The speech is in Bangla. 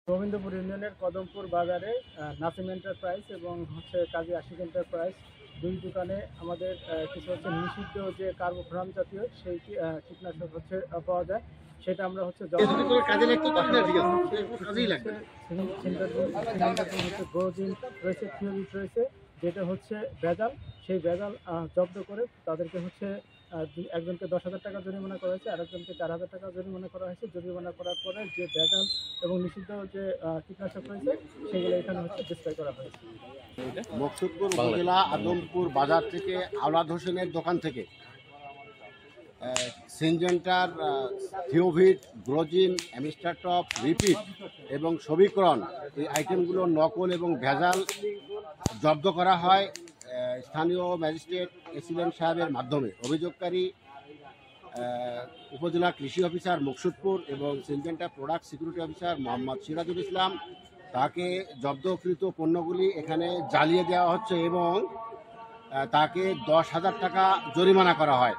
গোবিন্দপুর ইউনিয়নের কদমপুর বাজারে নাসিম এন্টারপ্রাইজ এবং কাজী আশিক এন্টারপ্রাইজ দুই দোকানে আমাদের কিছু নিষিদ্ধ যে কার্বোফ্রাম জাতীয় সেই কীটনাশক পাওয়া যায়। সেটা আমরা গ্রোজিন রয়েছে, থিওরিট রয়েছে, যেটা ভেজাল। সেই ভেজাল জব্দ করে তাদেরকে একজনকে 10,000 টাকা জরিমানা করা হয়েছে, আরেকজনকে 4,000 টাকা জরিমানা করা হয়েছে। জরিমানা করার পরে যে ভেজাল এবং নিষিদ্ধ যে কীটনাশক রয়েছে সেগুলো এখানে ডিসপ্লে করা হয়েছে। মকসুদপুর উপজেলা আদমপুর বাজার থেকে আওলাদ হোসেনের দোকান থেকে সিনজেন্টার, থিওভিট, গ্রোজিন, অ্যামিস্টারটপ, রিপিট এবং সবিক্রন এই আইটেমগুলো নকল এবং ভেজাল জব্দ করা হয় স্থানীয় ম্যাজিস্ট্রেট এসিলেন সাহেবের মাধ্যমে। অভিযোগকারী উপজেলা কৃষি অফিসার মকসুদপুর এবং সিনজেন্টার product security officer Mohammad Sirajul Islam. তাকে জব্দকৃত পণ্যগুলি এখানে জ্বালিয়ে দেওয়া হচ্ছে এবং তাকে 10,000 টাকা জরিমানা করা হয়।